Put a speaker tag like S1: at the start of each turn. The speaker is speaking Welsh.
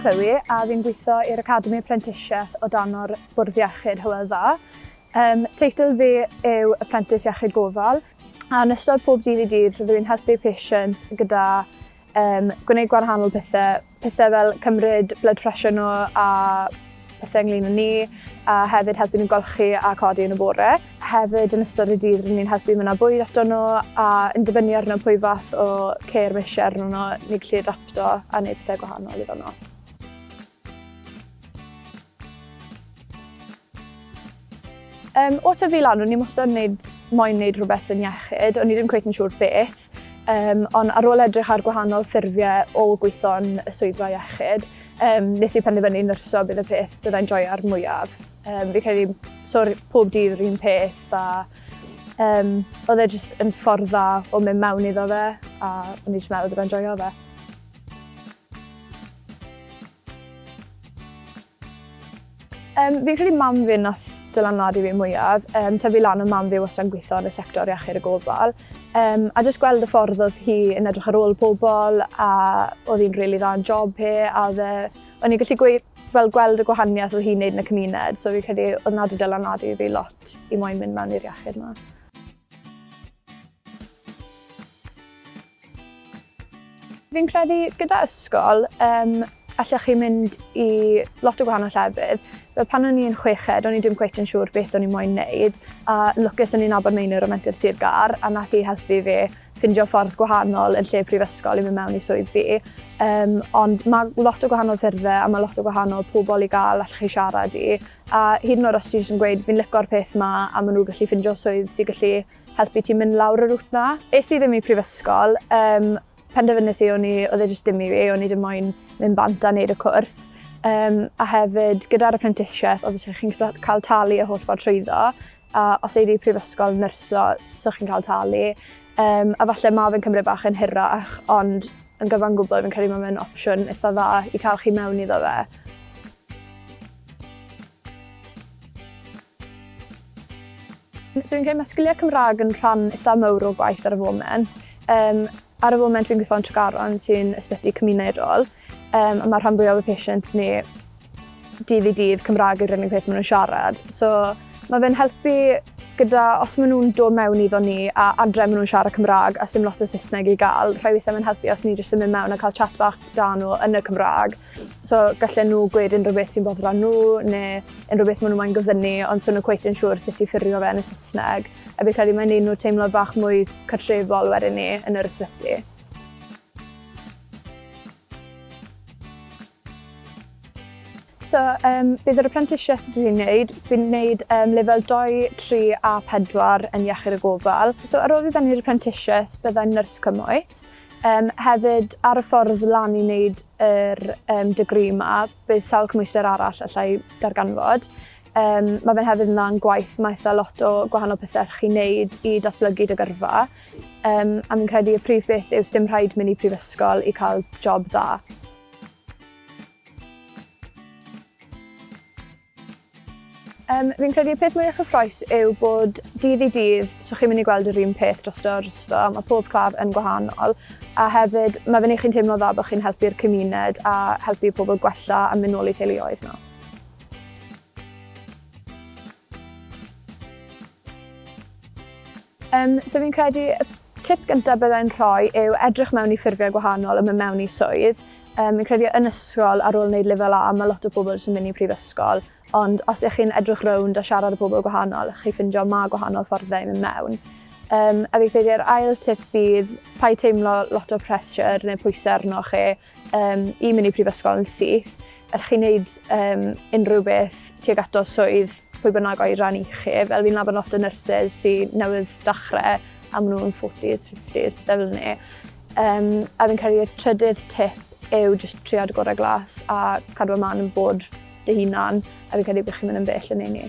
S1: Chloe a fi'n gweithio i'r Academi Apprenticeship o dan o'r Bwrdd Iechyd Hywel Dda. Teitl fi yw Apprentice Iechyd Gofal, a yn ystod pob dydd i dydd rydw i'n helpu patient gyda gwneud gwahanol pethau fel cymryd blood pressure nhw a pethau ynglyn â ni, a hefyd helpu nhw golchi a codi yn y bore. Hefyd yn ystod y dydd rydyn ni'n helpu mynd â bwyd ato nhw a yn dibynnu arno pwy fath o care mae eisiau arno nhw, ni'n gallu adapto a wneud pethau gwahanol iddo nhw. O tyfu lan, o'n i wastad moyn wneud rhywbeth yn iechyd, o'n i ddim cweit yn siŵr beth, ond ar ôl edrych ar gwahanol ffurfiau o gweithio yn y swyddfa iechyd, nes i penderfynu nyrsio bydd y peth byddai'n joio'r mwyaf. Fi credu pob dydd yr un peth a oedd e jyst yn ffordd dda o mynd mewn iddo fe a o'n i jyst meddwl byddai'n joio fe. Fi'n credu mam fi nath dylanwadu fi mwyaf. Tyfu lan o mam fi wastad yn gweithio yn y sector iechyd y gofal. A jyst gweld y ffordd oedd hi yn edrych ar ôl pobl a oedd hi'n rili dda yn job hi. O'n i'n gallu gweld y gwahaniaeth oedd hi'n wneud yn y cymuned, so fi'n credu oedd na wedi dylanwadu fi lot i moyn mynd mewn i'r iechyd yma. Fi'n credu gyda ysgol, allech chi mynd i lot o gwahanol llefydd. Fel pan o'n i'n chweched, o'n i ddim cweit yn siŵr beth o'n i moyn wneud, a lwcus o'n i'n nabod mewnwyr o Menter Sir Gar, a nath hi helpu fi ffindio ffordd gwahanol yn lle prifysgol i mynd mewn i swydd fi. Ond mae lot o gwahanol ffurfiau a mae lot o gwahanol pobl i gael allech chi siarad i. A hyd yn oed os ti jyst yn gweud fi'n lico'r peth yma a maen nhw gallu ffindio swydd sy'n gallu helpu ti mynd lawr y rŵt na. Es i ddim i prifysgol, penderfynus i oedd e jyst dim i fi, o'n i ddim moyn mynd bant a wneud y cwrs. A hefyd, gyda'r apprenticeship, obviously chi'n cael talu y holl ffordd trwyddo, a os ei di prifysgol nyrsio, so chi'n cael talu. A falle mae fe'n cymryd bach yn hirach, ond yn gyfan gwbl fi'n credu mae fe'n opsiwn eitha dda i cael chi mewn iddo fe. So fi'n credu mae sgiliau Cymraeg yn rhan eitha mawr o gwaith ar y foment. Ar y foment fi'n gweithio'n Tregaron sy'n ysbyty cymunedol, a mae rhan fwyaf o patients ni dydd i dydd Cymraeg yw'r unig peth maen nhw'n siarad. So mae fe'n helpu gyda, os maen nhw'n dod mewn iddo ni a adre maen nhw'n siarad Cymraeg a sim lot o Saesneg i gael, rhai weithiau mae'n helpu os ni jyst yn mynd mewn a cael chat fach da nhw yn y Cymraeg. So gallen nhw gweud unrhyw beth sy'n boddran nhw neu unrhyw beth maen nhw'n gyfynnu, ond so nhw'n cweit yn siŵr sut i ffurfio fe yn y Saesneg. A fi'n credu mae'n neud nhw teimlo bach mwy cartrefol wedyn ni yn yr ysbyty. So, bydd yr apprenticeship fi'n wneud lefel 2, 3 a 4 yn iechyd y gofal. So, ar ôl fi bennu'r apprenticeship, byddai'n nyrs cymwys. Hefyd, ar y ffordd lan i wneud yr degree yma, bydd sawl cymwyster arall allai darganfod. Mae fe'n hefyd yn dda'n gwaith, mae eitha lot o gwahanol pethau allwch chi wneud i datblygu dy gyrfa. A fi'n credu y prif beth yw dim rhaid mynd i prifysgol i cael job dda. Fi'n credu y peth mwyaf cyffrous yw bod dydd i dydd, so chi'n mynd i gweld yr un peth drosto, mae pob claf yn gwahanol, a hefyd mae fe'n eich chi'n teimlo dda bod chi'n helpu'r cymuned a helpu pobl gwella a mynd nôl i teuluoedd nhw. So fi'n credu y tip gyntaf byddai'n rhoi yw edrych mewn i ffurfiau gwahanol a mynd mewn i swydd. Fi'n credu yn ysgol ar ôl wneud lefel A, mae lot o bobl sy'n mynd i prifysgol, ond os ych chi'n edrych rownd a siarad â bobl gwahanol, chi'n ffindio mae gwahanol fforddau i mynd mewn. A fi'n credu'r ail tip bydd paid teimlo lot o pressure neu pwysau arno chi i mynd i prifysgol yn syth. Allwch chi'n gwneud unrhyw beth tuag ato swydd pwy bynnag oedran i chi. Fel fi'n nabod lot o nurses sy'n newydd dechrau a maen nhw'n 40s, 50s, bethau fel ni. A fi'n credu'r trydydd tip yw jyst triad gorau glas a cadw ymlaen yn bod dy hunan, a fi'n credu bod chi'n mynd yn bell yn ei ni.